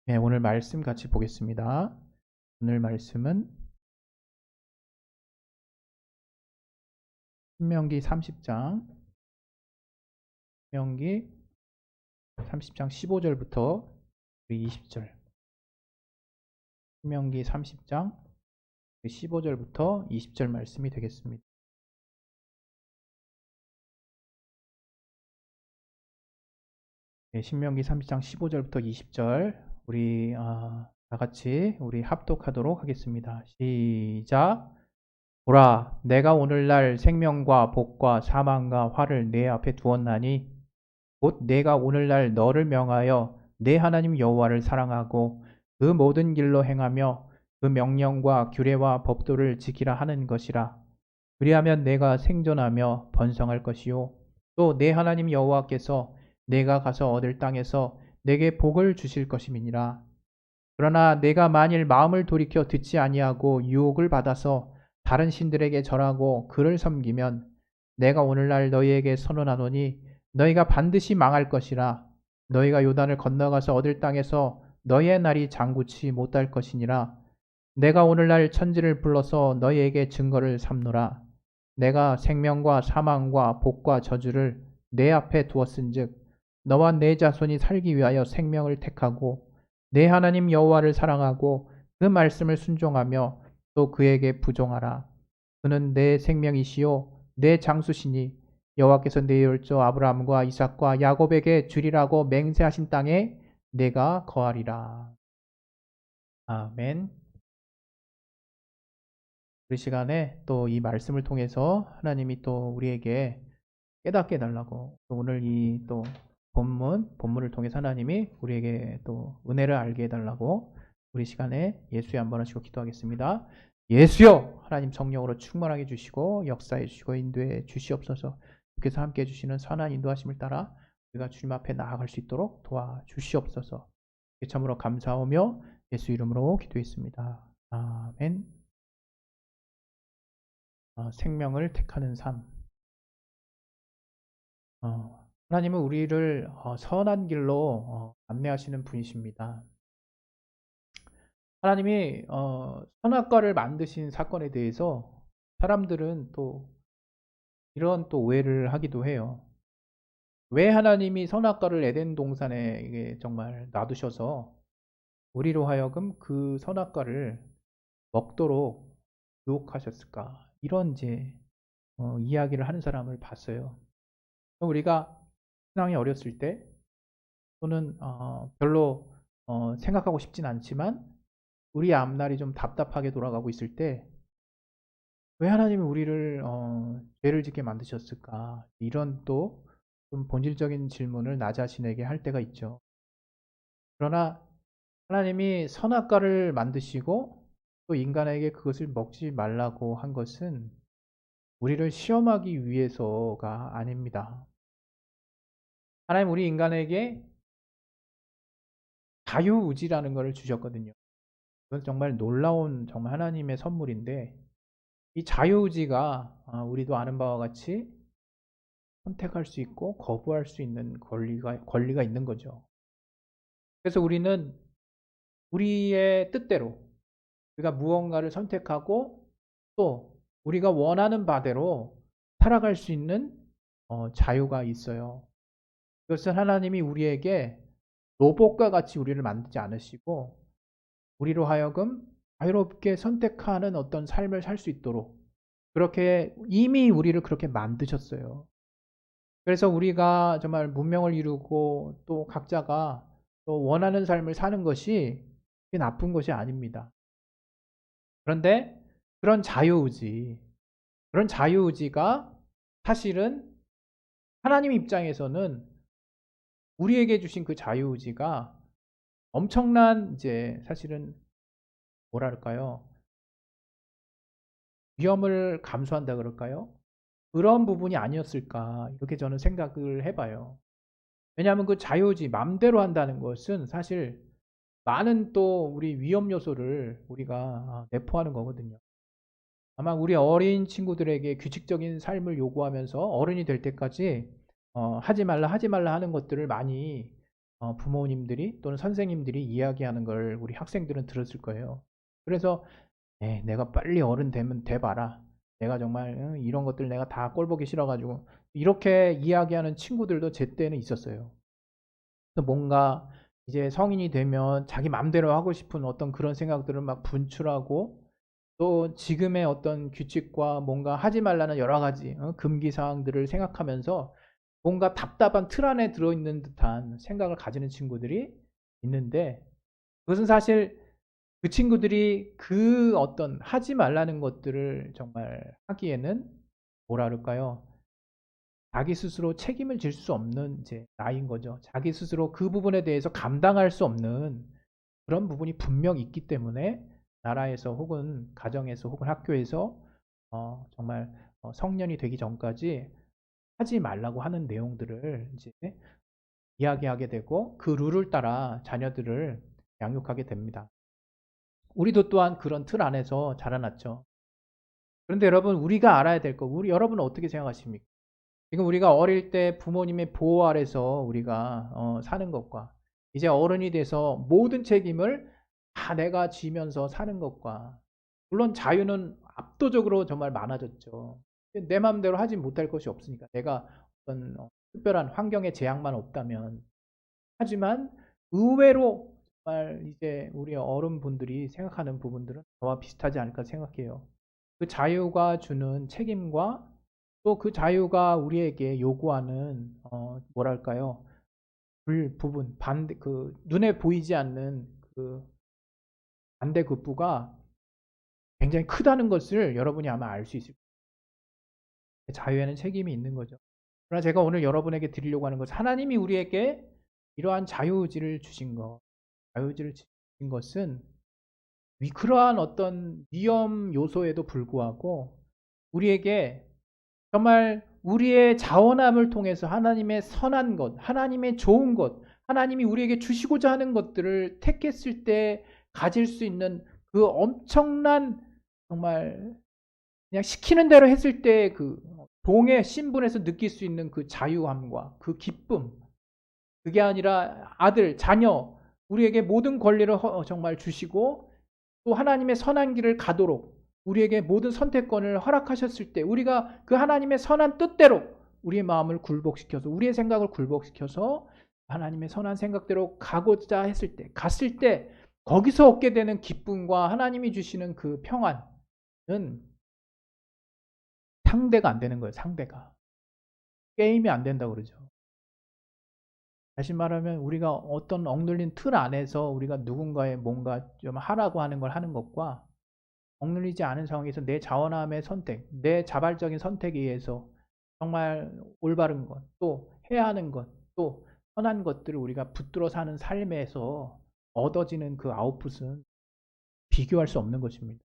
네, 오늘 말씀 같이 보겠습니다. 오늘 말씀은 신명기 30장, 신명기 30장 15절부터 20절, 신명기 30장 15절부터 20절 말씀이 되겠습니다. 네, 신명기 30장 15절부터 20절 우리 다 같이 우리 합독하도록 하겠습니다. 시작. 보라, 내가 오늘날 생명과 복과 사망과 화를 내 앞에 두었나니 곧 내가 오늘날 너를 명하여 내 하나님 여호와를 사랑하고 그 모든 길로 행하며 그 명령과 규례와 법도를 지키라 하는 것이라. 그리하면 내가 생존하며 번성할 것이요 또 내 하나님 여호와께서 내가 가서 얻을 땅에서 내게 복을 주실 것임이니라. 그러나 내가 만일 마음을 돌이켜 듣지 아니하고 유혹을 받아서 다른 신들에게 절하고 그를 섬기면 내가 오늘날 너희에게 선언하노니 너희가 반드시 망할 것이라. 너희가 요단을 건너가서 얻을 땅에서 너희의 날이 장구치 못할 것이니라. 내가 오늘날 천지를 불러서 너희에게 증거를 삼노라. 내가 생명과 사망과 복과 저주를 내 앞에 두었은즉 너와 내 자손이 살기 위하여 생명을 택하고 내 하나님 여호와를 사랑하고 그 말씀을 순종하며 또 그에게 부종하라. 그는 내 생명이시요 내 장수시니 여호와께서 내 혈조 아브라함과 이삭과 야곱에게 주리라고 맹세하신 땅에 내가 거하리라. 아멘. 우리 시간에 또 이 말씀을 통해서 하나님이 또 우리에게 깨닫게 해달라고, 또 오늘 이 또 본문을 통해서 하나님이 우리에게 또 은혜를 알게 해달라고 우리 시간에 예수에 한번 하시고 기도하겠습니다. 예수여, 하나님 성령으로 충만하게 해주시고 역사해 주시고 인도해 주시옵소서. 주께서 함께 해주시는 선한 인도하심을 따라 우리가 주님 앞에 나아갈 수 있도록 도와주시옵소서. 참으로 감사하며 예수 이름으로 기도했습니다. 아멘. 생명을 택하는 삶. 하나님은 우리를 선한 길로 안내하시는 분이십니다. 하나님이 선악과를 만드신 사건에 대해서 사람들은 또 이런 또 오해를 하기도 해요. 왜 하나님이 선악과를 에덴 동산에 이게 정말 놔두셔서 우리로 하여금 그 선악과를 먹도록 유혹하셨을까? 이런 이제 이야기를 하는 사람을 봤어요. 우리가 신앙이 어렸을 때 또는 별로 생각하고 싶진 않지만 우리 앞날이 좀 답답하게 돌아가고 있을 때 왜 하나님이 우리를 죄를 짓게 만드셨을까? 이런 또 좀 본질적인 질문을 나 자신에게 할 때가 있죠. 그러나 하나님이 선악과를 만드시고 또 인간에게 그것을 먹지 말라고 한 것은 우리를 시험하기 위해서가 아닙니다. 하나님 우리 인간에게 자유의지라는 것을 주셨거든요. 그건 정말 놀라운 정말 하나님의 선물인데, 이 자유의지가 우리도 아는 바와 같이 선택할 수 있고 거부할 수 있는 권리가 있는 거죠. 그래서 우리는 우리의 뜻대로 우리가 무언가를 선택하고 또 우리가 원하는 바대로 살아갈 수 있는 자유가 있어요. 그것은 하나님이 우리에게 로봇과 같이 우리를 만들지 않으시고 우리로 하여금 자유롭게 선택하는 어떤 삶을 살 수 있도록 그렇게 이미 우리를 그렇게 만드셨어요. 그래서 우리가 정말 문명을 이루고 또 각자가 또 원하는 삶을 사는 것이 나쁜 것이 아닙니다. 그런데 그런 자유의지가 사실은 하나님 입장에서는 우리에게 주신 그 자유의지가 엄청난 이제 사실은 뭐랄까요? 위험을 감수한다 그럴까요? 그런 부분이 아니었을까 이렇게 저는 생각을 해봐요. 왜냐하면 그 자유의지 맘대로 한다는 것은 사실 많은 또 우리 위험 요소를 우리가 내포하는 거거든요. 아마 우리 어린 친구들에게 규칙적인 삶을 요구하면서 어른이 될 때까지 하지 말라 하는 것들을 많이 부모님들이 또는 선생님들이 이야기하는 걸 우리 학생들은 들었을 거예요. 그래서 내가 빨리 어른 되면 돼봐라. 내가 정말 이런 것들 내가 다 꼴보기 싫어가지고 이렇게 이야기하는 친구들도 제 때는 있었어요. 그래서 뭔가 이제 성인이 되면 자기 맘대로 하고 싶은 어떤 그런 생각들을 막 분출하고 또 지금의 어떤 규칙과 뭔가 하지 말라는 여러 가지 금기 사항들을 생각하면서 뭔가 답답한 틀 안에 들어있는 듯한 생각을 가지는 친구들이 있는데 그것은 사실 그 친구들이 그 어떤 하지 말라는 것들을 정말 하기에는 뭐라 그럴까요? 자기 스스로 책임을 질 수 없는 이제 나이인 거죠. 자기 스스로 그 부분에 대해서 감당할 수 없는 그런 부분이 분명 있기 때문에 나라에서 혹은 가정에서 혹은 학교에서 정말 성년이 되기 전까지 하지 말라고 하는 내용들을 이제 이야기하게 되고 그 룰을 따라 자녀들을 양육하게 됩니다. 우리도 또한 그런 틀 안에서 자라났죠. 그런데 여러분 우리가 알아야 될 거, 우리 여러분은 어떻게 생각하십니까? 지금 우리가 어릴 때 부모님의 보호 아래서 우리가 사는 것과 이제 어른이 돼서 모든 책임을 다 내가 지면서 사는 것과 물론 자유는 압도적으로 정말 많아졌죠. 내 마음대로 하지 못할 것이 없으니까 내가 어떤 특별한 환경의 제약만 없다면 하지만 의외로 정말 이제 우리 어른분들이 생각하는 부분들은 저와 비슷하지 않을까 생각해요. 그 자유가 주는 책임과 또 그 자유가 우리에게 요구하는 뭐랄까요? 부분 반대 그 눈에 보이지 않는 그 반대급부가 굉장히 크다는 것을 여러분이 아마 알 수 있을 거예요. 자유에는 책임이 있는 거죠. 그러나 제가 오늘 여러분에게 드리려고 하는 것은 하나님이 우리에게 이러한 자유의지를 주신 것, 자유의지를 주신 것은 그러한 어떤 위험 요소에도 불구하고 우리에게 정말 우리의 자원함을 통해서 하나님의 선한 것, 하나님의 좋은 것, 하나님이 우리에게 주시고자 하는 것들을 택했을 때 가질 수 있는 그 엄청난 정말 그냥 시키는 대로 했을 때 그 종의 신분에서 느낄 수 있는 그 자유함과 그 기쁨, 그게 아니라 아들, 자녀, 우리에게 모든 권리를 정말 주시고 또 하나님의 선한 길을 가도록 우리에게 모든 선택권을 허락하셨을 때 우리가 그 하나님의 선한 뜻대로 우리의 마음을 굴복시켜서 우리의 생각을 굴복시켜서 하나님의 선한 생각대로 가고자 했을 때 갔을 때 거기서 얻게 되는 기쁨과 하나님이 주시는 그 평안은 상대가 안 되는 거예요. 상대가. 게임이 안 된다고 그러죠. 다시 말하면 우리가 어떤 억눌린 틀 안에서 우리가 누군가의 뭔가 좀 하라고 하는 걸 하는 것과 억눌리지 않은 상황에서 내 자원함의 선택, 내 자발적인 선택에 의해서 정말 올바른 것, 또 해야 하는 것, 또 선한 것들을 우리가 붙들어 사는 삶에서 얻어지는 그 아웃풋은 비교할 수 없는 것입니다.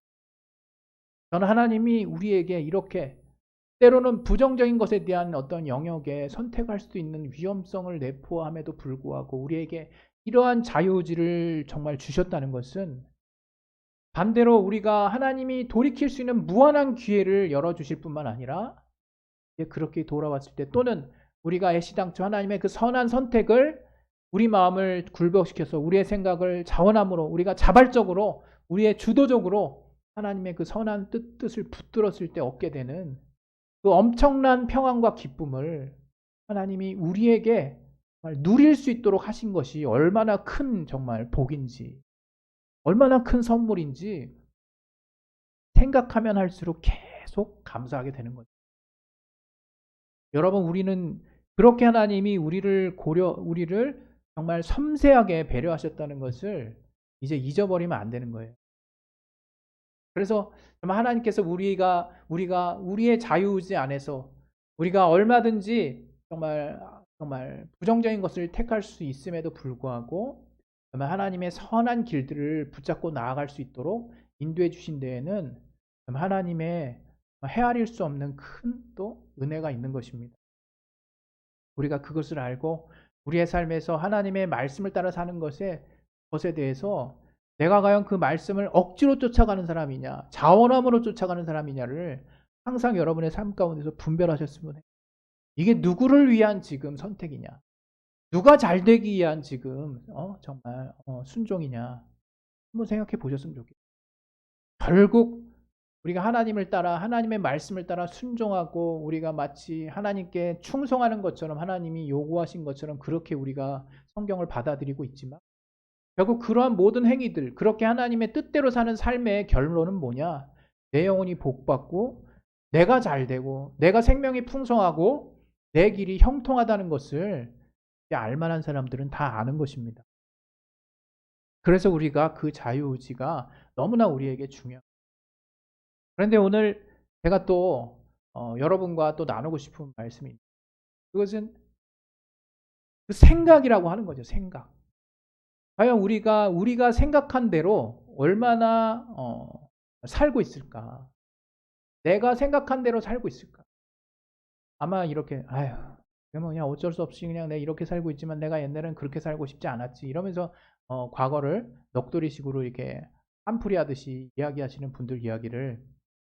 저는 하나님이 우리에게 이렇게 때로는 부정적인 것에 대한 어떤 영역에 선택할 수 있는 위험성을 내포함에도 불구하고 우리에게 이러한 자유의지를 정말 주셨다는 것은 반대로 우리가 하나님이 돌이킬 수 있는 무한한 기회를 열어주실 뿐만 아니라 그렇게 돌아왔을 때 또는 우리가 애시당초 하나님의 그 선한 선택을 우리 마음을 굴복시켜서 우리의 생각을 자원함으로 우리가 자발적으로 우리의 주도적으로 하나님의 그 선한 뜻을 붙들었을 때 얻게 되는 그 엄청난 평안과 기쁨을 하나님이 우리에게 누릴 수 있도록 하신 것이 얼마나 큰 정말 복인지 얼마나 큰 선물인지 생각하면 할수록 계속 감사하게 되는 거죠. 여러분 우리는 그렇게 하나님이 우리를 정말 섬세하게 배려하셨다는 것을 이제 잊어버리면 안 되는 거예요. 그래서 하나님께서 우리가 우리의 자유의지 안에서 우리가 얼마든지 정말 부정적인 것을 택할 수 있음에도 불구하고 하나님의 선한 길들을 붙잡고 나아갈 수 있도록 인도해 주신 데에는 하나님의 헤아릴 수 없는 큰 또 은혜가 있는 것입니다. 우리가 그것을 알고 우리의 삶에서 하나님의 말씀을 따라 사는 것에 대해서 내가 과연 그 말씀을 억지로 쫓아가는 사람이냐 자원함으로 쫓아가는 사람이냐를 항상 여러분의 삶 가운데서 분별하셨으면 해요. 이게 누구를 위한 지금 선택이냐 누가 잘 되기 위한 지금 정말 순종이냐 한번 생각해 보셨으면 좋겠어요. 결국 우리가 하나님을 따라 하나님의 말씀을 따라 순종하고 우리가 마치 하나님께 충성하는 것처럼 하나님이 요구하신 것처럼 그렇게 우리가 성경을 받아들이고 있지만 결국 그러한 모든 행위들 그렇게 하나님의 뜻대로 사는 삶의 결론은 뭐냐? 내 영혼이 복받고 내가 잘되고 내가 생명이 풍성하고 내 길이 형통하다는 것을 알만한 사람들은 다 아는 것입니다. 그래서 우리가 그 자유의지가 너무나 우리에게 중요합니다. 그런데 오늘 제가 또 여러분과 또 나누고 싶은 말씀입니다. 그것은 그 생각이라고 하는 거죠. 생각. 과연 우리가 생각한 대로 얼마나 살고 있을까? 내가 생각한 대로 살고 있을까? 아마 이렇게 아휴 그냥 어쩔 수 없이 그냥 내가 이렇게 살고 있지만 내가 옛날엔 그렇게 살고 싶지 않았지 이러면서 과거를 넋두리식으로 이렇게 한풀이 하듯이 이야기하시는 분들 이야기를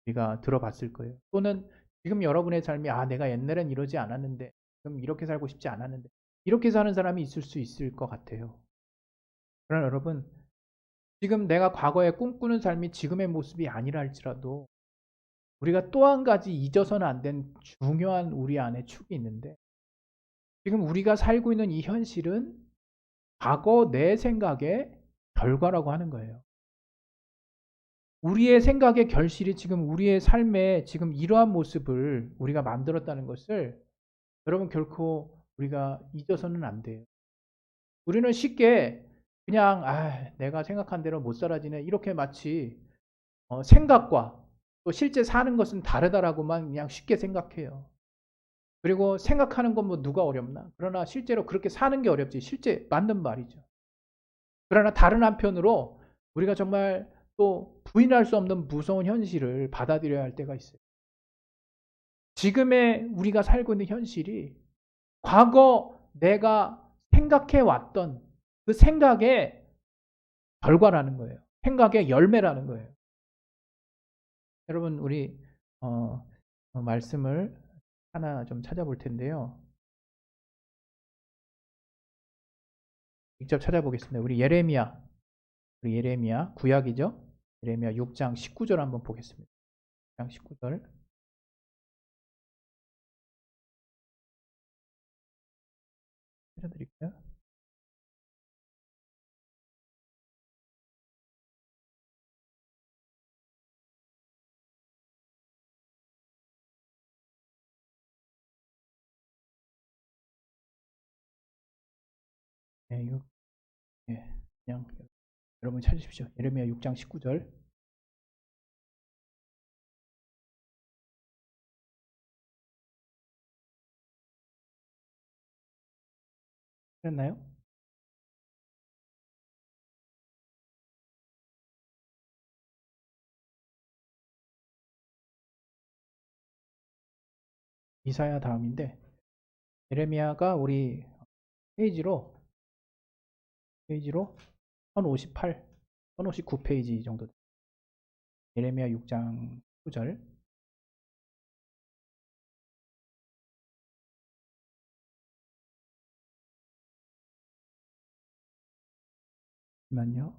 우리가 들어봤을 거예요. 또는 지금 여러분의 삶이 내가 옛날엔 이러지 않았는데 지금 이렇게 살고 싶지 않았는데 이렇게 사는 사람이 있을 수 있을 것 같아요. 그러나 여러분 지금 내가 과거에 꿈꾸는 삶이 지금의 모습이 아니라 할지라도 우리가 또 한 가지 잊어서는 안 된 중요한 우리 안에 축이 있는데 지금 우리가 살고 있는 이 현실은 과거 내 생각의 결과라고 하는 거예요. 우리의 생각의 결실이 지금 우리의 삶에 지금 이러한 모습을 우리가 만들었다는 것을 여러분 결코 우리가 잊어서는 안 돼요. 우리는 쉽게 그냥 내가 생각한 대로 못 살아지네 이렇게 마치 생각과 또 실제 사는 것은 다르다라고만 그냥 쉽게 생각해요. 그리고 생각하는 건 뭐 누가 어렵나? 그러나 실제로 그렇게 사는 게 어렵지. 실제 맞는 말이죠. 그러나 다른 한편으로 우리가 정말 또 부인할 수 없는 무서운 현실을 받아들여야 할 때가 있어요. 지금의 우리가 살고 있는 현실이 과거 내가 생각해 왔던 그 생각의 결과라는 거예요. 생각의 열매라는 거예요. 여러분 우리 말씀을 하나 좀 찾아볼 텐데요. 직접 찾아보겠습니다. 우리 예레미야 구약이죠. 예레미야 6장 19절 한번 보겠습니다. 6장 19절 찾아드릴게요. 네, 이거 그냥 여러분 찾으십시오. 예레미야 6장 19절. 찾았나요? 이사야 다음인데 예레미야가 우리 페이지로 1058, 1059페이지 정도. 예레미야 6장 19절. 잠시만요.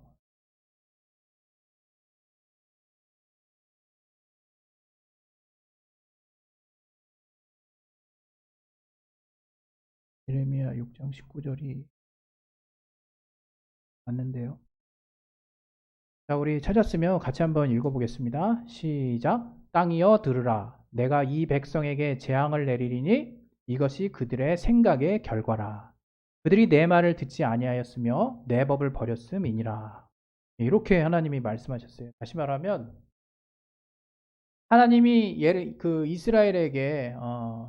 예레미야 6장 19절이 맞는데요. 자, 우리 찾았으면 같이 한번 읽어보겠습니다. 시작. 땅이여 들으라. 내가 이 백성에게 재앙을 내리리니 이것이 그들의 생각의 결과라. 그들이 내 말을 듣지 아니하였으며 내 법을 버렸음이니라. 이렇게 하나님이 말씀하셨어요. 다시 말하면 하나님이 이스라엘에게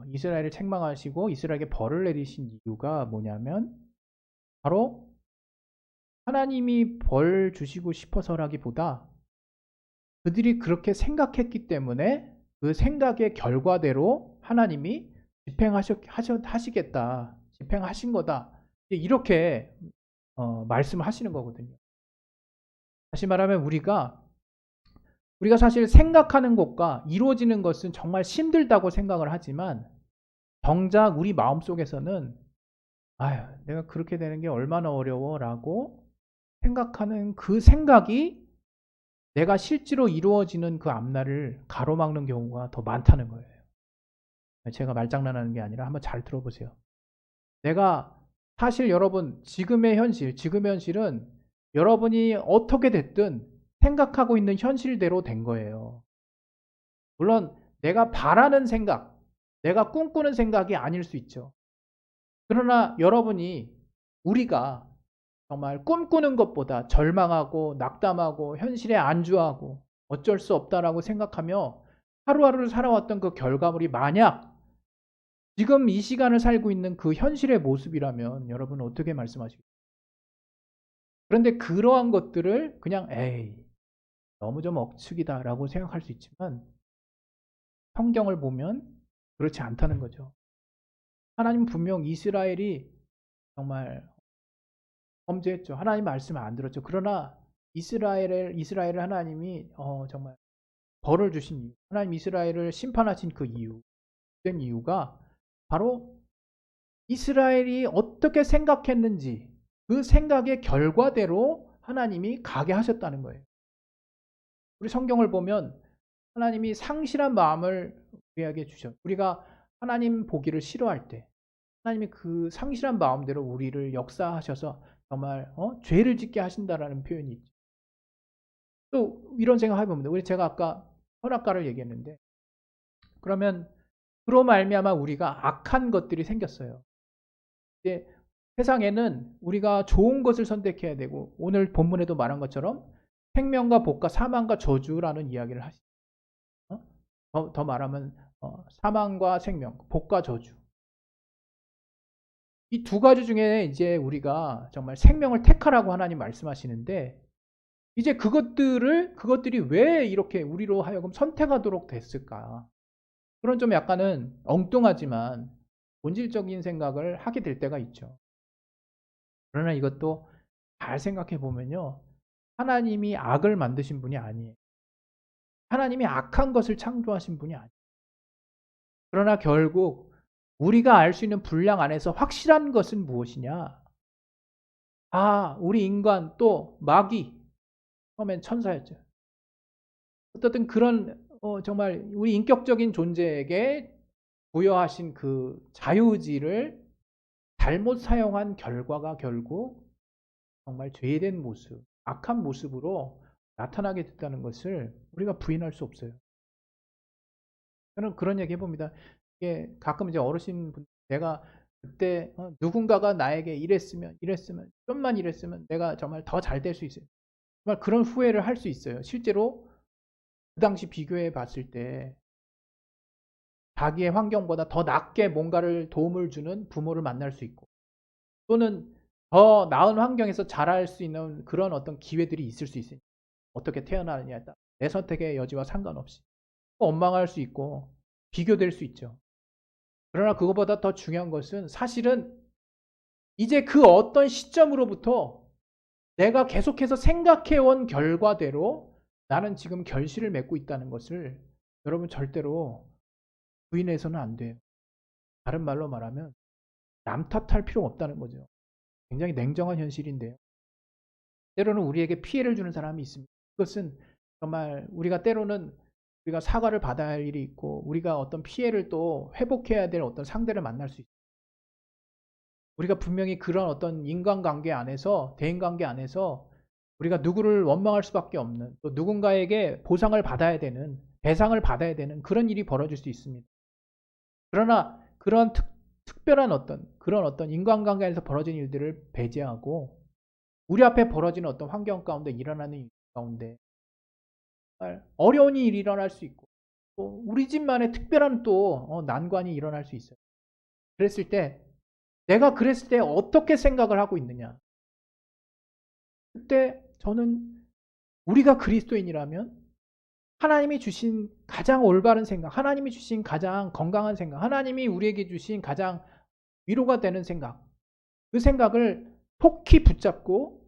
이스라엘을 책망하시고 이스라엘에게 벌을 내리신 이유가 뭐냐면 바로 하나님이 벌 주시고 싶어서라기보다 그들이 그렇게 생각했기 때문에 그 생각의 결과대로 하나님이 집행하시겠다, 집행하신 거다 이렇게 말씀하시는 거거든요. 다시 말하면 우리가 사실 생각하는 것과 이루어지는 것은 정말 힘들다고 생각을 하지만 정작 우리 마음속에서는 아유, 내가 그렇게 되는 게 얼마나 어려워라고 생각하는 그 생각이 내가 실제로 이루어지는 그 앞날을 가로막는 경우가 더 많다는 거예요. 제가 말장난하는 게 아니라 한번 잘 들어보세요. 내가 사실 여러분 지금의 현실은 여러분이 어떻게 됐든 생각하고 있는 현실대로 된 거예요. 물론 내가 바라는 생각, 내가 꿈꾸는 생각이 아닐 수 있죠. 그러나 우리가 정말 꿈꾸는 것보다 절망하고 낙담하고 현실에 안주하고 어쩔 수 없다라고 생각하며 하루하루를 살아왔던 그 결과물이 만약 지금 이 시간을 살고 있는 그 현실의 모습이라면 여러분은 어떻게 말씀하시겠어요? 그런데 그러한 것들을 그냥 에이, 너무 좀 억측이다라고 생각할 수 있지만 성경을 보면 그렇지 않다는 거죠. 하나님은 분명 이스라엘이 정말 범죄했죠. 하나님 말씀을 안 들었죠. 그러나 이스라엘을 하나님이 정말 벌을 주신 이유, 하나님 이스라엘을 심판하신 그 이유, 된 이유가 바로 이스라엘이 어떻게 생각했는지 그 생각의 결과대로 하나님이 가게 하셨다는 거예요. 우리 성경을 보면 하나님이 상실한 마음을 우리에게 주셨. 우리가 하나님 보기를 싫어할 때 하나님이 그 상실한 마음대로 우리를 역사하셔서 정말 죄를 짓게 하신다라는 표현이 있죠. 또 이런 생각 해봅니다. 제가 아까 선악과를 얘기했는데 그러면 그로 말미암아 우리가 악한 것들이 생겼어요. 이제 세상에는 우리가 좋은 것을 선택해야 되고 오늘 본문에도 말한 것처럼 생명과 복과 사망과 저주라는 이야기를 하시죠. 더 말하면 사망과 생명, 복과 저주. 이 두 가지 중에 이제 우리가 정말 생명을 택하라고 하나님 말씀하시는데 이제 그것들이 왜 이렇게 우리로 하여금 선택하도록 됐을까? 그런 좀 약간은 엉뚱하지만 본질적인 생각을 하게 될 때가 있죠. 그러나 이것도 잘 생각해 보면요. 하나님이 악을 만드신 분이 아니에요. 하나님이 악한 것을 창조하신 분이 아니에요. 그러나 결국 우리가 알 수 있는 분량 안에서 확실한 것은 무엇이냐? 우리 인간 또 마귀, 처음엔 천사였죠. 어떻든 그런 정말 우리 인격적인 존재에게 부여하신 그 자유의지를 잘못 사용한 결과가 결국 정말 죄된 모습, 악한 모습으로 나타나게 됐다는 것을 우리가 부인할 수 없어요. 저는 그런 얘기 해봅니다. 이게 가끔 이제 어르신분, 내가 그때 누군가가 나에게 이랬으면, 좀만 이랬으면 내가 정말 더 잘 될 수 있어요. 정말 그런 후회를 할 수 있어요. 실제로 그 당시 비교해 봤을 때 자기의 환경보다 더 낫게 뭔가를 도움을 주는 부모를 만날 수 있고 또는 더 나은 환경에서 자랄 수 있는 그런 어떤 기회들이 있을 수 있어요. 어떻게 태어나느냐에 따라 내 선택의 여지와 상관없이 원망할 수 있고 비교될 수 있죠. 그러나 그것보다 더 중요한 것은 사실은 이제 그 어떤 시점으로부터 내가 계속해서 생각해온 결과대로 나는 지금 결실을 맺고 있다는 것을 여러분 절대로 부인해서는 안 돼요. 다른 말로 말하면 남 탓할 필요가 없다는 거죠. 굉장히 냉정한 현실인데요. 때로는 우리에게 피해를 주는 사람이 있습니다. 그것은 정말 때로는 우리가 사과를 받아야 할 일이 있고 우리가 어떤 피해를 또 회복해야 될 어떤 상대를 만날 수 있어요. 우리가 분명히 그런 어떤 인간관계 안에서 대인관계 안에서 우리가 누구를 원망할 수밖에 없는 또 누군가에게 보상을 받아야 되는 배상을 받아야 되는 그런 일이 벌어질 수 있습니다. 그러나 그런 특별한 그런 어떤 인간관계 안에서 벌어지는 일들을 배제하고 우리 앞에 벌어지는 어떤 환경 가운데 일어나는 일 가운데 어려운 일이 일어날 수 있고 또 우리 집만의 특별한 또 난관이 일어날 수 있어요. 내가 그랬을 때 어떻게 생각을 하고 있느냐. 그때 저는 우리가 그리스도인이라면 하나님이 주신 가장 올바른 생각, 하나님이 주신 가장 건강한 생각, 하나님이 우리에게 주신 가장 위로가 되는 생각, 그 생각을 속히 붙잡고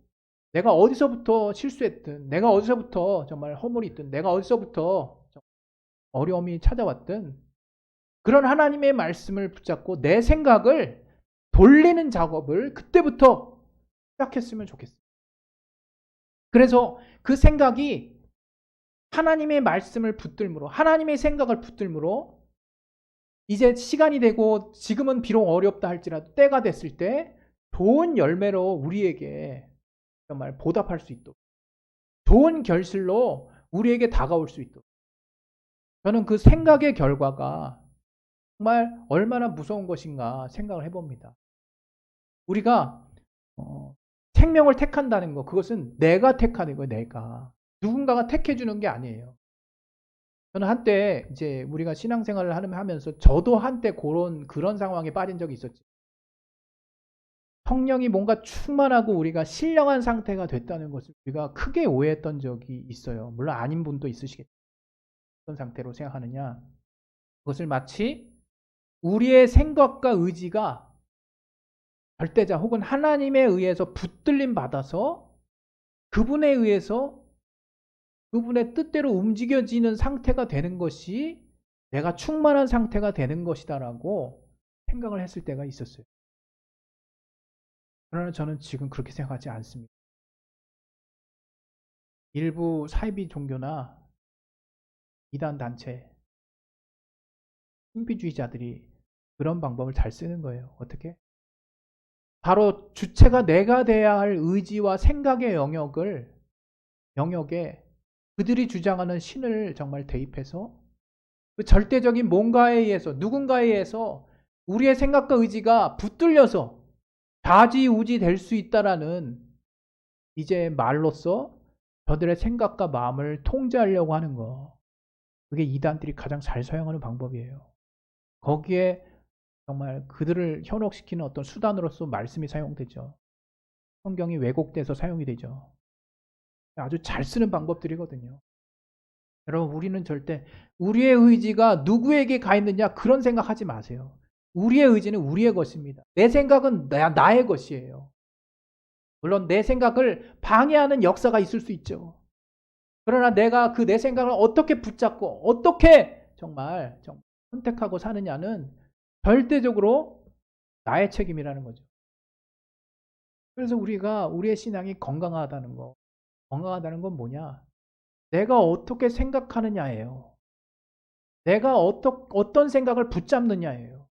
내가 어디서부터 실수했든, 내가 어디서부터 정말 허물이 있든, 내가 어디서부터 어려움이 찾아왔든 그런 하나님의 말씀을 붙잡고 내 생각을 돌리는 작업을 그때부터 시작했으면 좋겠어요. 그래서 그 생각이 하나님의 말씀을 붙들므로, 하나님의 생각을 붙들므로 이제 시간이 되고 지금은 비록 어렵다 할지라도 때가 됐을 때 좋은 열매로 우리에게 정말 보답할 수 있도록, 좋은 결실로 우리에게 다가올 수 있도록, 저는 그 생각의 결과가 정말 얼마나 무서운 것인가 생각을 해봅니다. 우리가 생명을 택한다는 거, 그것은 내가 택하는 거예요. 내가 누군가가 택해주는 게 아니에요. 저는 한때 이제 우리가 신앙생활을 하면서 저도 한때 그런 상황에 빠진 적이 있었죠. 성령이 뭔가 충만하고 우리가 신령한 상태가 됐다는 것을 우리가 크게 오해했던 적이 있어요. 물론 아닌 분도 있으시겠죠. 어떤 상태로 생각하느냐, 그것을 마치 우리의 생각과 의지가 절대자 혹은 하나님에 의해서 붙들림 받아서 그분에 의해서 그분의 뜻대로 움직여지는 상태가 되는 것이 내가 충만한 상태가 되는 것이다라고 생각을 했을 때가 있었어요. 그러나 저는 지금 그렇게 생각하지 않습니다. 일부 사이비 종교나 이단 단체, 신비주의자들이 그런 방법을 잘 쓰는 거예요. 어떻게? 바로 주체가 내가 돼야 할 의지와 생각의 영역에 그들이 주장하는 신을 정말 대입해서 그 절대적인 뭔가에 의해서, 누군가에 의해서 우리의 생각과 의지가 붙들려서 좌지우지 될 수 있다라는 이제 말로써 저들의 생각과 마음을 통제하려고 하는 거. 그게 이단들이 가장 잘 사용하는 방법이에요. 거기에 정말 그들을 현혹시키는 어떤 수단으로서 말씀이 사용되죠. 성경이 왜곡돼서 사용이 되죠. 아주 잘 쓰는 방법들이거든요. 여러분, 우리는 절대 우리의 의지가 누구에게 가 있느냐 그런 생각하지 마세요. 우리의 의지는 우리의 것입니다. 내 생각은 나의 것이에요. 물론 내 생각을 방해하는 역사가 있을 수 있죠. 그러나 내가 그 내 생각을 어떻게 붙잡고 어떻게 정말 선택하고 사느냐는 절대적으로 나의 책임이라는 거죠. 그래서 우리가 우리의 신앙이 건강하다는 거. 건강하다는 건 뭐냐? 내가 어떻게 생각하느냐예요. 내가 어떤 생각을 붙잡느냐예요.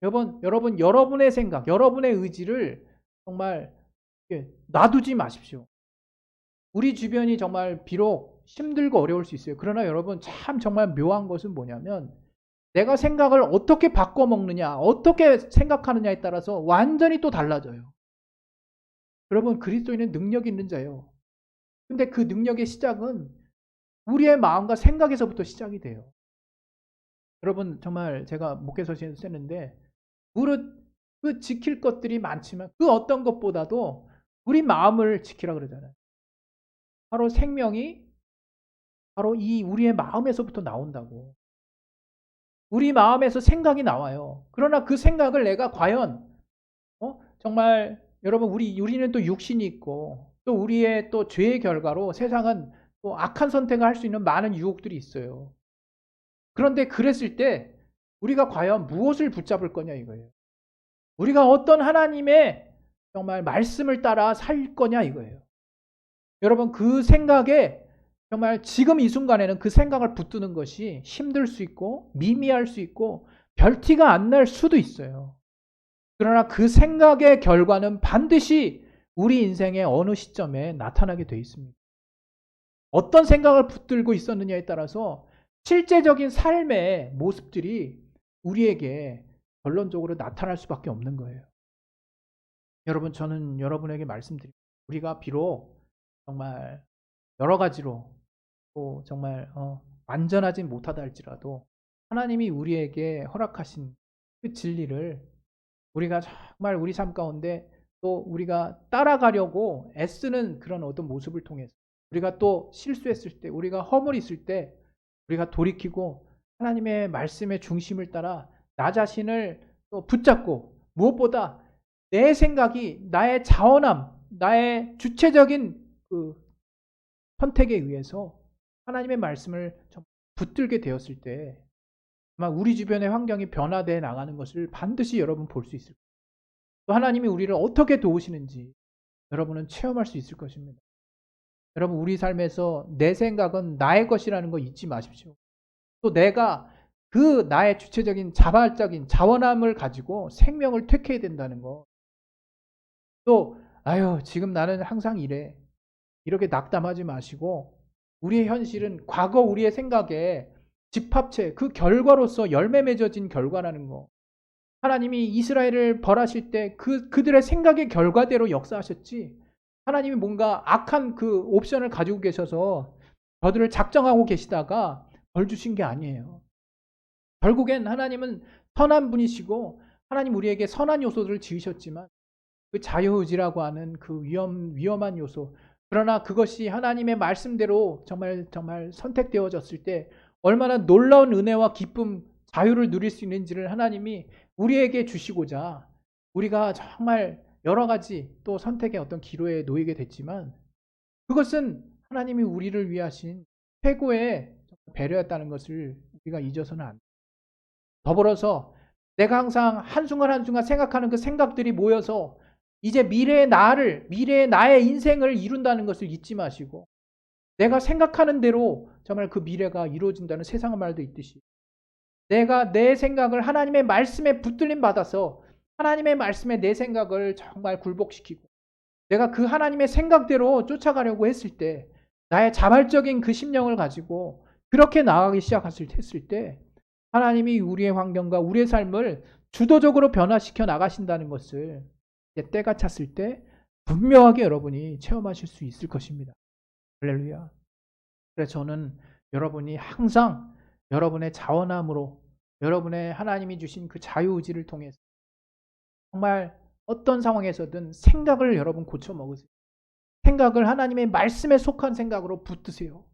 여러분, 여러분의 생각, 여러분의 의지를 정말 놔두지 마십시오. 우리 주변이 정말 비록 힘들고 어려울 수 있어요. 그러나 여러분, 참 정말 묘한 것은 뭐냐면 내가 생각을 어떻게 바꿔먹느냐, 어떻게 생각하느냐에 따라서 완전히 또 달라져요. 여러분, 그리스도인은 능력 있는 자예요. 근데 그 능력의 시작은 우리의 마음과 생각에서부터 시작이 돼요. 여러분, 정말 제가 목회서신에서 쓰는데 무릇 그 지킬 것들이 많지만 그 어떤 것보다도 우리 마음을 지키라 그러잖아요. 바로 생명이 바로 이 우리의 마음에서부터 나온다고. 우리 마음에서 생각이 나와요. 그러나 그 생각을 내가 과연 정말 여러분, 우리는 또 육신이 있고 또 우리의 또 죄의 결과로 세상은 또 악한 선택을 할 수 있는 많은 유혹들이 있어요. 그런데 그랬을 때 우리가 과연 무엇을 붙잡을 거냐 이거예요. 우리가 어떤 하나님의 정말 말씀을 따라 살 거냐 이거예요. 여러분, 그 생각에 정말 지금 이 순간에는 그 생각을 붙드는 것이 힘들 수 있고 미미할 수 있고 별티가 안 날 수도 있어요. 그러나 그 생각의 결과는 반드시 우리 인생의 어느 시점에 나타나게 돼 있습니다. 어떤 생각을 붙들고 있었느냐에 따라서 실제적인 삶의 모습들이 우리에게 결론적으로 나타날 수밖에 없는 거예요. 여러분, 저는 여러분에게 말씀드립니다. 우리가 비록 정말 여러 가지로 또 정말 완전하진 못하다 할지라도 하나님이 우리에게 허락하신 그 진리를 우리가 정말 우리 삶 가운데 또 우리가 따라가려고 애쓰는 그런 어떤 모습을 통해서 우리가 또 실수했을 때, 우리가 허물이 있을 때 우리가 돌이키고 하나님의 말씀의 중심을 따라 나 자신을 또 붙잡고 무엇보다 내 생각이 나의 자원함, 나의 주체적인 그 선택에 의해서 하나님의 말씀을 붙들게 되었을 때 아마 우리 주변의 환경이 변화되어 나가는 것을 반드시 여러분 볼 수 있을 거예요. 또 하나님이 우리를 어떻게 도우시는지 여러분은 체험할 수 있을 것입니다. 여러분, 우리 삶에서 내 생각은 나의 것이라는 거 잊지 마십시오. 또 내가 그 나의 주체적인 자발적인 자원함을 가지고 생명을 택해야 된다는 거. 또 아유, 지금 나는 항상 이래. 이렇게 낙담하지 마시고 우리의 현실은 과거 우리의 생각에 집합체, 그 결과로서 열매 맺어진 결과라는 거. 하나님이 이스라엘을 벌하실 때 그들의 생각의 결과대로 역사하셨지. 하나님이 뭔가 악한 그 옵션을 가지고 계셔서 저들을 작정하고 계시다가 벌 주신 게 아니에요. 결국엔 하나님은 선한 분이시고 하나님 우리에게 선한 요소들을 지으셨지만 그 자유의지라고 하는 그 위험한 요소, 그러나 그것이 하나님의 말씀대로 정말 선택되어졌을 때 얼마나 놀라운 은혜와 기쁨, 자유를 누릴 수 있는지를 하나님이 우리에게 주시고자 우리가 정말 여러 가지 또 선택의 어떤 기로에 놓이게 됐지만 그것은 하나님이 우리를 위하신 최고의 배려였다는 것을 우리가 잊어서는 안 돼요. 더불어서 내가 항상 한순간 한순간 생각하는 그 생각들이 모여서 이제 미래의 나의 인생을 이룬다는 것을 잊지 마시고 내가 생각하는 대로 정말 그 미래가 이루어진다는 세상의 말도 있듯이 내가 내 생각을 하나님의 말씀에 붙들림 받아서 하나님의 말씀에 내 생각을 정말 굴복시키고 내가 그 하나님의 생각대로 쫓아가려고 했을 때 나의 자발적인 그 심령을 가지고 그렇게 나아가기 시작했을 때 하나님이 우리의 환경과 우리의 삶을 주도적으로 변화시켜 나가신다는 것을 때가 찼을 때 분명하게 여러분이 체험하실 수 있을 것입니다. 할렐루야. 그래서 저는 여러분이 항상 여러분의 자원함으로 여러분의 하나님이 주신 그 자유의지를 통해서 정말 어떤 상황에서든 생각을 여러분 고쳐 먹으세요. 생각을 하나님의 말씀에 속한 생각으로 붙드세요.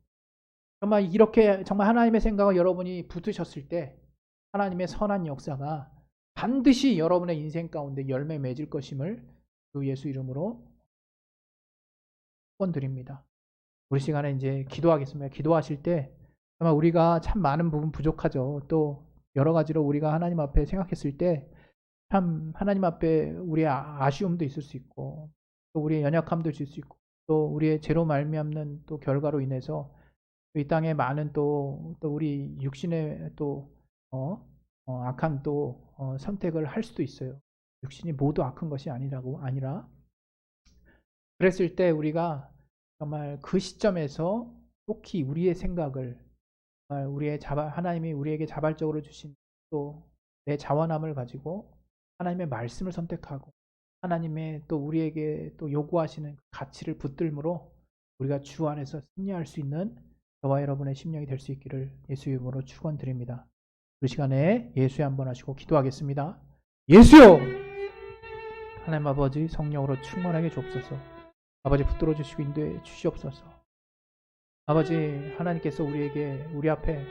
정말 이렇게 정말 하나님의 생각을 여러분이 붙으셨을 때 하나님의 선한 역사가 반드시 여러분의 인생 가운데 열매 맺을 것임을 주 예수 이름으로 축원드립니다. 우리 시간에 이제 기도하겠습니다. 기도하실 때 정말 우리가 참 많은 부분 부족하죠. 또 여러 가지로 우리가 하나님 앞에 생각했을 때 참 하나님 앞에 우리의 아쉬움도 있을 수 있고 또 우리의 연약함도 있을 수 있고 또 우리의 죄로 말미암는 또 결과로 인해서 이 땅에 많은 또 우리 육신의 또 악한 또 선택을 할 수도 있어요. 육신이 모두 악한 것이 아니라 그랬을 때 우리가 정말 그 시점에서 속히 우리의 생각을 하나님이 우리에게 자발적으로 주신 또 내 자원함을 가지고 하나님의 말씀을 선택하고 하나님의 또 우리에게 또 요구하시는 가치를 붙들므로 우리가 주 안에서 승리할 수 있는 저와 여러분의 심령이 될 수 있기를 예수 이름으로 축원드립니다. 이 시간에 예수의 한번 하시고 기도하겠습니다. 예수여! 하나님 아버지 성령으로 충만하게 주옵소서. 아버지 붙들어 주시고 인도해 주시옵소서. 아버지 하나님께서 우리 앞에